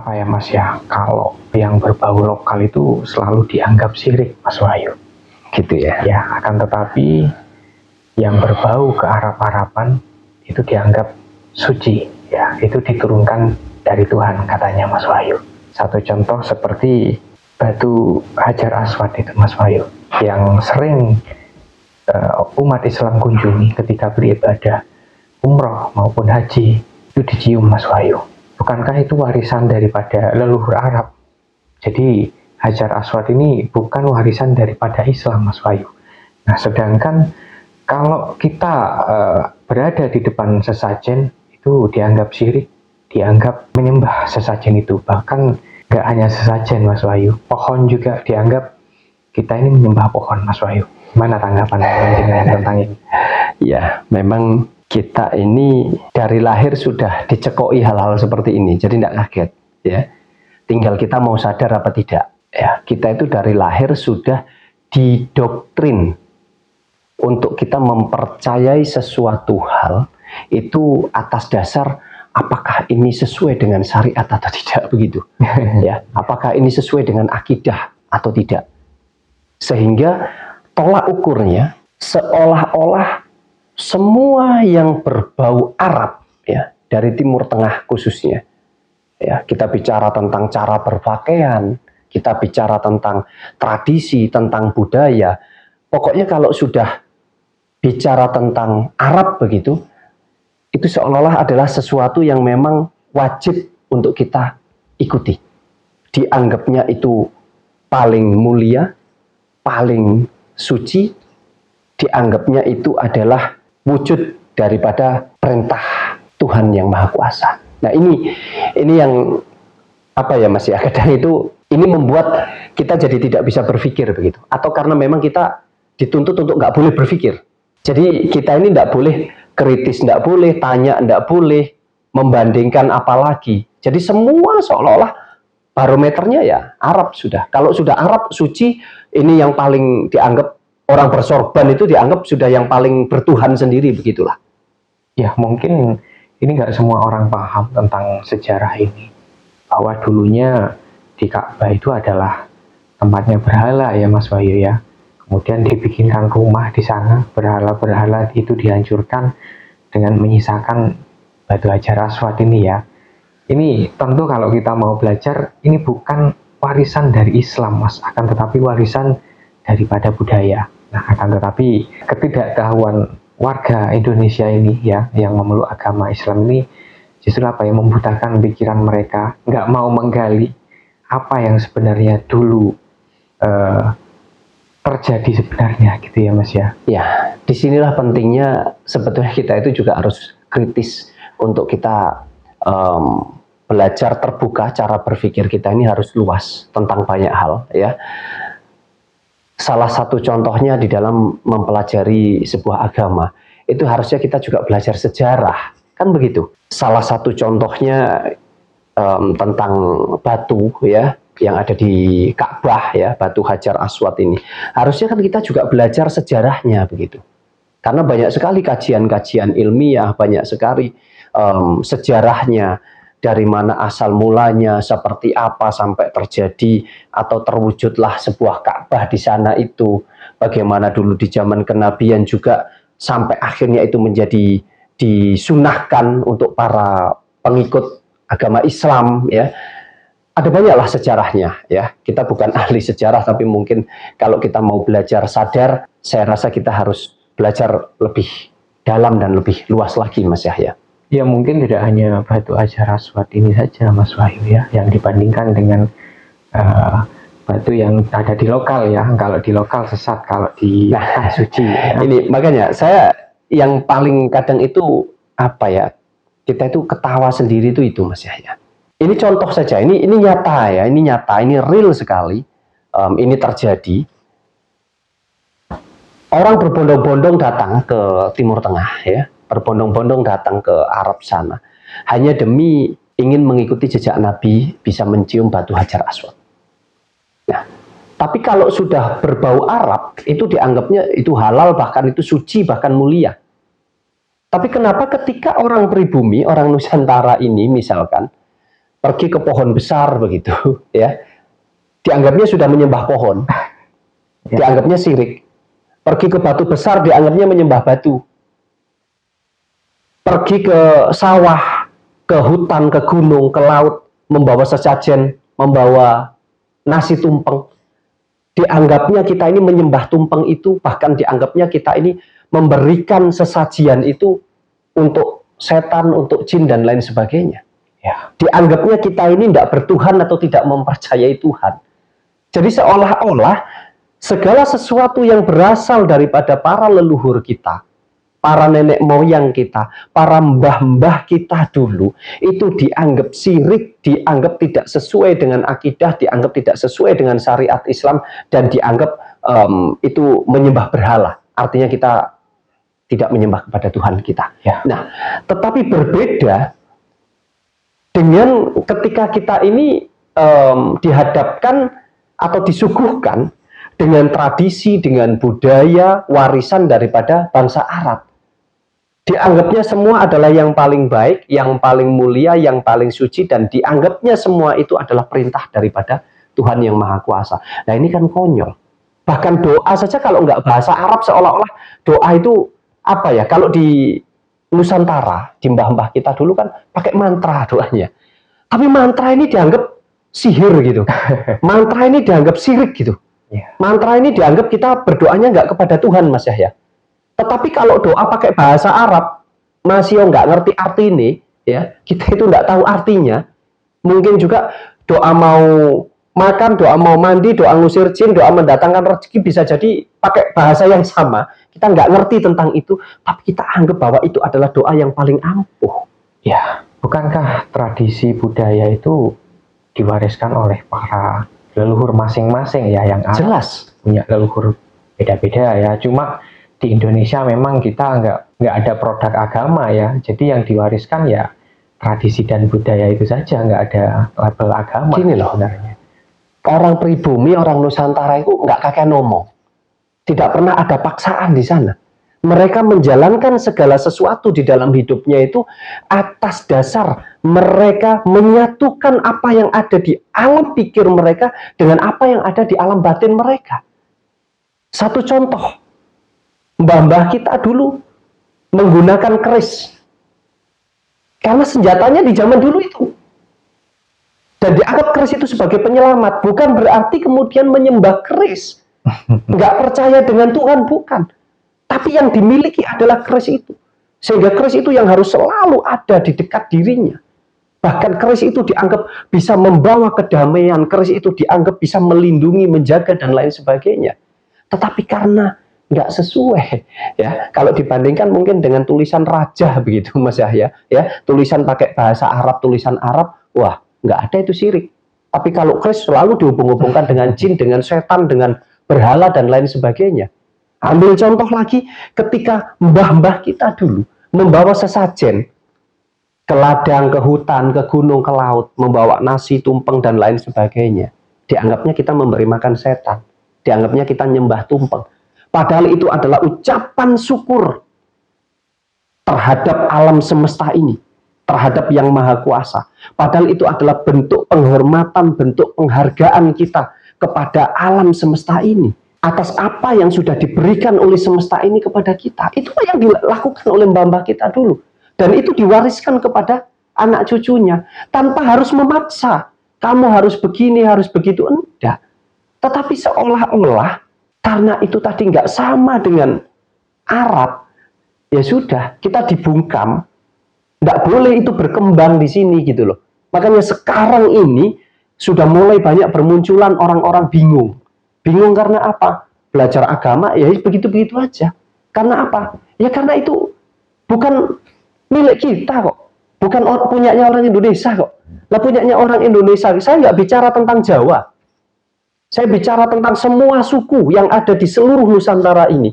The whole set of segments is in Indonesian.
apa ya Mas ya, kalau yang berbau lokal itu selalu dianggap syirik Mas Wahyu. Gitu ya. Ya, akan tetapi yang berbau ke Arab-Araban itu dianggap suci. Ya, itu diturunkan dari Tuhan katanya Mas Wahyu. Satu contoh seperti batu Hajar Aswad itu Mas Wahyu, yang sering umat Islam kunjungi ketika beribadah umroh maupun haji, itu dicium Mas Wahyu. Bukankah itu warisan daripada leluhur Arab? Jadi Hajar Aswad ini bukan warisan daripada Islam Mas Wahyu. Nah, sedangkan kalau kita berada di depan sesajen itu dianggap syirik, dianggap menyembah sesajen itu. Bahkan nggak hanya sesajen Mas Wahyu, pohon juga dianggap kita ini menyembah pohon Mas Wahyu. Mana tanggapan tentang ini? Ya, memang kita ini dari lahir sudah dicekoi hal-hal seperti ini, jadi tidak kaget ya. Tinggal kita mau sadar apa tidak ya. Kita itu dari lahir sudah didoktrin untuk kita mempercayai sesuatu hal itu atas dasar apakah ini sesuai dengan syariat atau tidak, begitu ya. Apakah ini sesuai dengan akidah atau tidak, sehingga tolak ukurnya seolah-olah semua yang berbau Arab ya, dari Timur Tengah khususnya ya, kita bicara tentang cara berpakaian, kita bicara tentang tradisi, tentang budaya, pokoknya kalau sudah bicara tentang Arab begitu, itu seolah-olah adalah sesuatu yang memang wajib untuk kita ikuti. Dianggapnya itu paling mulia, paling suci, dianggapnya itu adalah wujud daripada perintah Tuhan yang Maha Kuasa. Nah, ini yang apa ya Mas ya, kadang itu ini membuat kita jadi tidak bisa berpikir begitu, atau karena memang kita dituntut untuk nggak boleh berpikir. Jadi kita ini nggak boleh kritis, nggak boleh tanya, nggak boleh membandingkan apalagi. Jadi semua seolah-olah barometernya ya Arab sudah. Kalau sudah Arab suci, ini yang paling dianggap, orang bersorban itu dianggap sudah yang paling bertuhan sendiri, begitulah. Ya, mungkin ini nggak semua orang paham tentang sejarah ini, bahwa dulunya di Ka'bah itu adalah tempatnya berhala ya Mas Wahyu ya. Kemudian dibikinkan rumah di sana, berhala-berhala itu dihancurkan dengan menyisakan batu Hajar Aswad ini ya. Ini tentu kalau kita mau belajar, ini bukan warisan dari Islam Mas, akan tetapi warisan daripada budaya. Nah, akan tetapi ketidaktahuan warga Indonesia ini ya, yang memeluk agama Islam ini justru apa yang membutakan pikiran mereka, nggak mau menggali apa yang sebenarnya dulu terjadi sebenarnya, gitu ya Mas ya. Ya, disinilah pentingnya sebetulnya kita itu juga harus kritis untuk kita belajar terbuka, cara berpikir kita ini harus luas tentang banyak hal ya. Salah satu contohnya di dalam mempelajari sebuah agama, itu harusnya kita juga belajar sejarah, kan begitu. Salah satu contohnya tentang batu ya, yang ada di Ka'bah ya, batu Hajar Aswad ini. Harusnya kan kita juga belajar sejarahnya begitu. Karena banyak sekali kajian-kajian ilmiah, banyak sekali sejarahnya, dari mana asal mulanya, seperti apa sampai terjadi atau terwujudlah sebuah Ka'bah di sana itu, bagaimana dulu di zaman kenabian juga sampai akhirnya itu menjadi disunahkan untuk para pengikut agama Islam ya. Ada banyaklah sejarahnya ya. Kita bukan ahli sejarah, tapi mungkin kalau kita mau belajar sadar, saya rasa kita harus belajar lebih dalam dan lebih luas lagi Mas Yahya. Ya, mungkin tidak hanya batu Hajar Aswad ini saja Mas Wahyu ya, yang dibandingkan dengan batu yang ada di lokal ya. Kalau di lokal sesat, kalau di suci ya. Ini makanya saya yang paling kadang itu apa ya, kita itu ketawa sendiri itu Mas Yahya. Ini contoh saja, ini nyata ya, ini nyata, ini real sekali, ini terjadi. Orang berbondong-bondong datang ke Timur Tengah ya, berbondong-bondong datang ke Arab sana, hanya demi ingin mengikuti jejak Nabi, bisa mencium batu Hajar Aswad. Nah, tapi kalau sudah berbau Arab, itu dianggapnya itu halal, bahkan itu suci, bahkan mulia. Tapi kenapa ketika orang pribumi, orang Nusantara ini misalkan, pergi ke pohon besar begitu, ya, dianggapnya sudah menyembah pohon, dianggapnya syirik. Pergi ke batu besar dianggapnya menyembah batu. Pergi ke sawah, ke hutan, ke gunung, ke laut, membawa sesajen, membawa nasi tumpeng. Dianggapnya kita ini menyembah tumpeng itu, bahkan dianggapnya kita ini memberikan sesajian itu untuk setan, untuk jin, dan lain sebagainya. Ya. Dianggapnya kita ini tidak bertuhan atau tidak mempercayai Tuhan. Jadi seolah-olah segala sesuatu yang berasal daripada para leluhur kita, para nenek moyang kita, para mbah-mbah kita dulu, itu dianggap syirik, dianggap tidak sesuai dengan akidah, dianggap tidak sesuai dengan syariat Islam, dan dianggap itu menyembah berhala. Artinya kita tidak menyembah kepada Tuhan kita. Ya. Nah, tetapi berbeda dengan ketika kita ini dihadapkan atau disuguhkan dengan tradisi, dengan budaya, warisan daripada bangsa Arab. Dianggapnya semua adalah yang paling baik, yang paling mulia, yang paling suci, dan dianggapnya semua itu adalah perintah daripada Tuhan yang Maha Kuasa. Nah, ini kan konyol. Bahkan doa saja kalau nggak bahasa Arab, seolah-olah doa itu apa ya, kalau di Nusantara, di mbah-mbah kita dulu kan pakai mantra doanya. Tapi mantra ini dianggap sihir gitu. Mantra ini dianggap syirik gitu. Mantra ini dianggap kita berdoanya nggak kepada Tuhan, Mas Yahya. Tetapi kalau doa pakai bahasa Arab, masih nggak ngerti arti ini, ya, kita itu nggak tahu artinya. Mungkin juga doa mau makan, doa mau mandi, doa ngusir jin, doa mendatangkan rezeki bisa jadi pakai bahasa yang sama. Kita nggak ngerti tentang itu, tapi kita anggap bahwa itu adalah doa yang paling ampuh. Ya, bukankah tradisi budaya itu diwariskan oleh para leluhur masing-masing ya, yang jelas punya leluhur beda-beda ya. Cuma di Indonesia memang kita nggak ada produk agama ya, jadi yang diwariskan ya tradisi dan budaya itu saja, nggak ada label agama. Gini loh, sebenarnya orang pribumi, orang Nusantara itu nggak kakek ngomong, tidak pernah ada paksaan di sana. Mereka menjalankan segala sesuatu di dalam hidupnya itu atas dasar mereka menyatukan apa yang ada di alam pikir mereka dengan apa yang ada di alam batin mereka. Satu contoh, mbah-mbah kita dulu menggunakan keris. Karena senjatanya di zaman dulu itu. Dan dianggap keris itu sebagai penyelamat. Bukan berarti kemudian menyembah keris. Nggak percaya dengan Tuhan, bukan. Tapi yang dimiliki adalah keris itu. Sehingga keris itu yang harus selalu ada di dekat dirinya. Bahkan keris itu dianggap bisa membawa kedamaian. Keris itu dianggap bisa melindungi, menjaga, dan lain sebagainya. Tetapi karena nggak sesuai, ya, kalau dibandingkan mungkin dengan tulisan raja begitu, Mas Yahya, ya, tulisan pakai bahasa Arab, tulisan Arab, wah, nggak ada itu syirik. Tapi kalau keris selalu dihubung-hubungkan dengan jin, dengan setan, dengan berhala, dan lain sebagainya. Ambil contoh lagi, ketika mbah-mbah kita dulu membawa sesajen ke ladang, ke hutan, ke gunung, ke laut, membawa nasi, tumpeng, dan lain sebagainya, dianggapnya kita memberi makan setan, dianggapnya kita nyembah tumpeng. Padahal itu adalah ucapan syukur terhadap alam semesta ini, terhadap Yang Maha Kuasa. Padahal itu adalah bentuk penghormatan, bentuk penghargaan kita kepada alam semesta ini, atas apa yang sudah diberikan oleh semesta ini kepada kita. Itulah yang dilakukan oleh mbah-mbah kita dulu. Dan itu diwariskan kepada anak cucunya. Tanpa harus memaksa. Kamu harus begini, harus begitu. Enggak. Tetapi seolah-olah, karena itu tadi nggak sama dengan Arab, ya sudah, kita dibungkam. Nggak boleh itu berkembang di sini gitu loh. Makanya sekarang ini sudah mulai banyak bermunculan orang-orang bingung. Bingung karena apa? Belajar agama ya begitu-begitu aja. Karena apa? Ya karena itu bukan milik kita kok. Bukan punyanya orang Indonesia kok. Lah punyanya orang Indonesia. Saya nggak bicara tentang Jawa. Saya bicara tentang semua suku yang ada di seluruh Nusantara ini.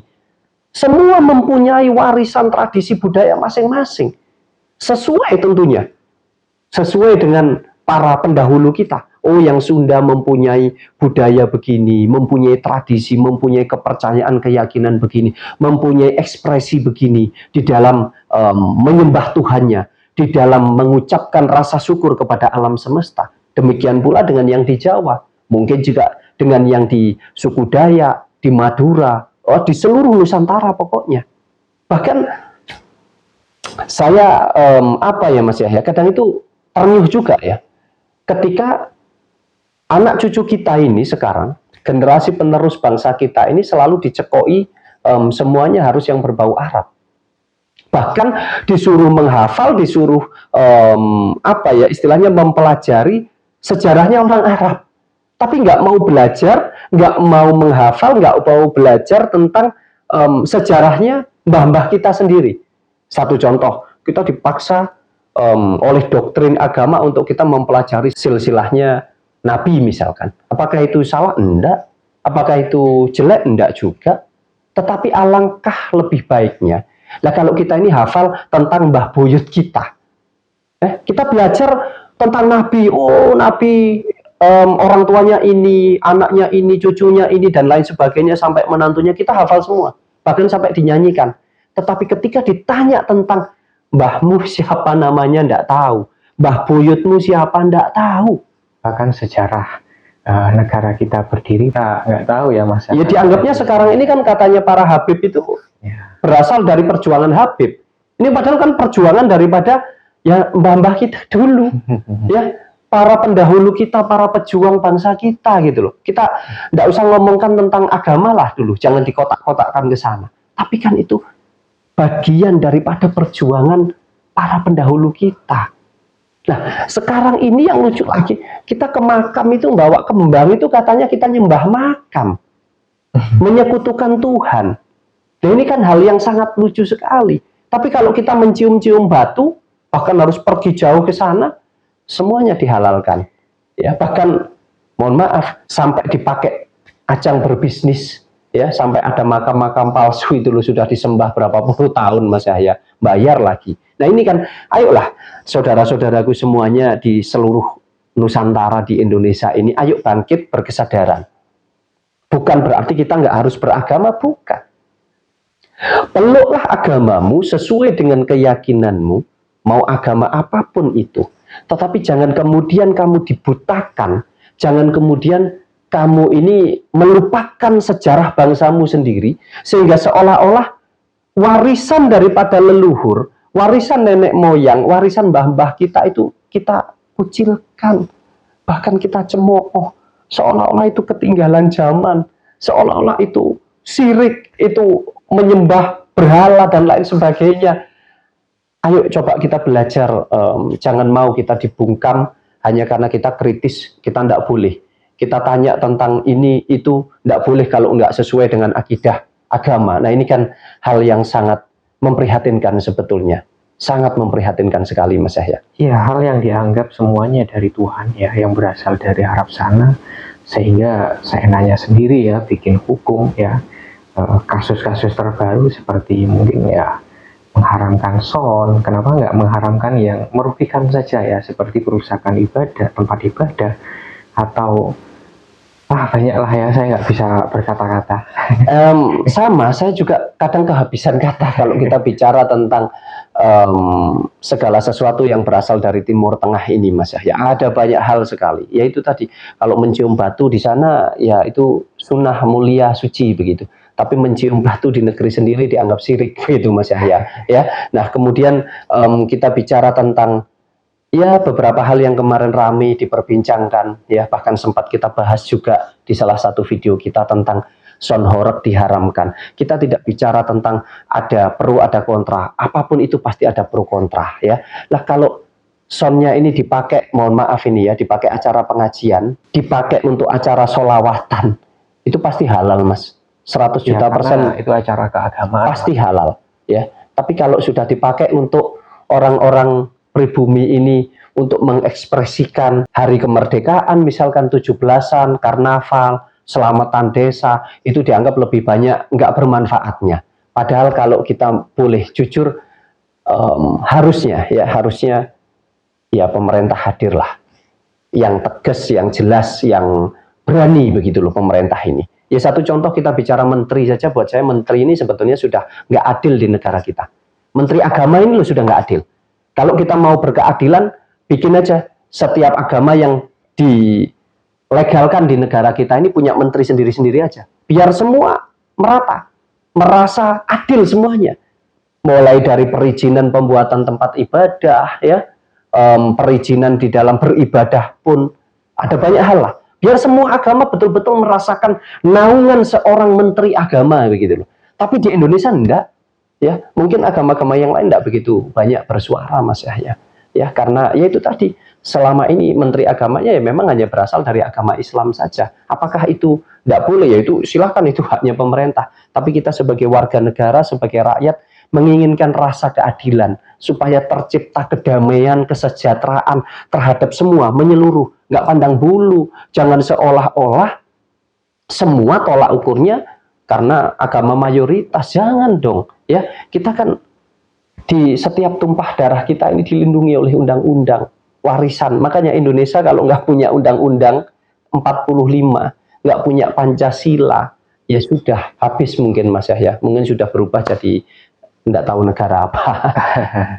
Semua mempunyai warisan tradisi budaya masing-masing. Sesuai tentunya. Sesuai dengan para pendahulu kita. Oh, yang Sunda mempunyai budaya begini, mempunyai tradisi, mempunyai kepercayaan, keyakinan begini, mempunyai ekspresi begini di dalam menyembah Tuhannya, di dalam mengucapkan rasa syukur kepada alam semesta. Demikian pula dengan yang di Jawa, mungkin juga dengan yang di suku Dayak, di Madura, di seluruh Nusantara pokoknya. Bahkan saya apa ya Mas Yahya, kadang itu ternyuh juga ya, ketika anak cucu kita ini sekarang, generasi penerus bangsa kita ini selalu dicekoi semuanya harus yang berbau Arab. Bahkan disuruh menghafal, disuruh apa ya istilahnya mempelajari sejarahnya orang Arab. Tapi nggak mau belajar, nggak mau menghafal, nggak mau belajar tentang sejarahnya mbah-mbah kita sendiri. Satu contoh, kita dipaksa oleh doktrin agama untuk kita mempelajari silsilahnya Nabi misalkan. Apakah itu salah? Enggak. Apakah itu jelek? Enggak juga. Tetapi alangkah lebih baiknya. Nah kalau kita ini hafal tentang mbah buyut kita. Kita belajar tentang Nabi. Oh Nabi orang tuanya ini, anaknya ini, cucunya ini, dan lain sebagainya. Sampai menantunya kita hafal semua. Bahkan sampai dinyanyikan. Tetapi ketika ditanya tentang mbahmu siapa namanya, enggak tahu. Mbah buyutmu siapa, enggak tahu. Bahkan sejarah negara kita berdiri nggak tahu ya Mas. Ya dianggapnya sekarang ini kan katanya para Habib itu berasal dari perjuangan Habib. Ini padahal kan perjuangan daripada ya mbah-mbah kita dulu. Ya para pendahulu kita, para pejuang bangsa kita gitu loh. Kita nggak usah ngomongkan tentang agama lah dulu, jangan dikotak-kotakkan ke sana. Tapi kan itu bagian daripada perjuangan para pendahulu kita. Nah, sekarang ini yang lucu lagi, kita ke makam itu bawa kembang itu katanya kita nyembah makam, menyekutukan Tuhan. Nah, ini kan hal yang sangat lucu sekali. Tapi kalau kita mencium-cium batu, bahkan harus pergi jauh ke sana, semuanya dihalalkan. Ya, bahkan mohon maaf sampai dipakai ajang berbisnis. Ya, sampai ada makam-makam palsu itu loh, sudah disembah berapa puluh tahun Mas Yahya, bayar lagi. Nah ini kan, ayolah saudara-saudaraku semuanya di seluruh Nusantara di Indonesia ini, ayo bangkit berkesadaran. Bukan berarti kita nggak harus beragama, bukan. Peluklah agamamu sesuai dengan keyakinanmu, mau agama apapun itu. Tetapi jangan kemudian kamu dibutakan, jangan kemudian kamu ini melupakan sejarah bangsamu sendiri, sehingga seolah-olah warisan daripada leluhur, warisan nenek moyang, warisan mbah-mbah kita itu kita kucilkan, bahkan kita cemooh, seolah-olah itu ketinggalan zaman, seolah-olah itu syirik, itu menyembah berhala dan lain sebagainya. Ayo coba kita belajar, jangan mau kita dibungkam hanya karena kita kritis, kita tidak boleh. Kita tanya tentang ini, itu, tidak boleh kalau nggak sesuai dengan akidah agama. Nah ini kan hal yang sangat memprihatinkan sebetulnya. Sangat memprihatinkan sekali Mas Yahya. Iya, hal yang dianggap semuanya dari Tuhan ya, yang berasal dari Arab sana. Sehingga saya nanya sendiri ya, bikin hukum ya, kasus-kasus terbaru seperti mungkin ya, mengharamkan son, kenapa nggak mengharamkan yang merugikan saja ya, seperti kerusakan ibadah, tempat ibadah, atau banyak lah ya, saya nggak bisa berkata-kata. Sama, saya juga kadang kehabisan kata kalau kita bicara tentang segala sesuatu yang berasal dari Timur Tengah ini Mas Yahya. Ada banyak hal sekali, yaitu tadi, kalau mencium batu di sana, ya itu sunnah mulia, suci begitu. Tapi mencium batu di negeri sendiri dianggap syirik, gitu Mas Yahya. Ya, nah kemudian kita bicara tentang ya beberapa hal yang kemarin ramai diperbincangkan, ya bahkan sempat kita bahas juga di salah satu video kita tentang son horeg diharamkan. Kita tidak bicara tentang ada pro ada kontra, apapun itu pasti ada pro kontra ya. Lah kalau sonnya ini dipakai, mohon maaf ini ya, dipakai acara pengajian, dipakai untuk acara solawatan, itu pasti halal Mas. 100 juta persen itu acara keagamaan pasti halal ya. Tapi kalau sudah dipakai untuk orang-orang pribumi ini untuk mengekspresikan hari kemerdekaan, misalkan 17-an, karnaval, selamatan desa, itu dianggap lebih banyak nggak bermanfaatnya. Padahal kalau kita boleh jujur, harusnya ya pemerintah hadirlah, yang tegas, yang jelas, yang berani begitu loh pemerintah ini. Ya satu contoh kita bicara menteri saja, buat saya menteri ini sebetulnya sudah nggak adil di negara kita. Menteri agama ini loh sudah nggak adil. Kalau kita mau berkeadilan, bikin aja setiap agama yang dilegalkan di negara kita ini punya menteri sendiri-sendiri aja. Biar semua merata, merasa adil semuanya. Mulai dari perizinan pembuatan tempat ibadah, ya, perizinan di dalam beribadah pun ada banyak hal lah. Biar semua agama betul-betul merasakan naungan seorang menteri agama begitu loh. Tapi di Indonesia enggak, ya. Mungkin agama-agama yang lain enggak begitu banyak bersuara, Mas Yahya. Ya, karena ya itu tadi, selama ini menteri agamanya ya memang hanya berasal dari agama Islam saja. Apakah itu enggak boleh? Ya itu silahkan, itu haknya pemerintah. Tapi kita sebagai warga negara, sebagai rakyat, menginginkan rasa keadilan supaya tercipta kedamaian, kesejahteraan terhadap semua, menyeluruh, nggak pandang bulu. Jangan seolah-olah semua tolak ukurnya karena agama mayoritas. Jangan dong, ya. Kita kan di setiap tumpah darah kita ini dilindungi oleh undang-undang warisan. Makanya Indonesia kalau nggak punya undang-undang 45, nggak punya Pancasila, ya sudah habis mungkin, Mas Yahya. Mungkin sudah berubah jadi nggak tahu negara apa.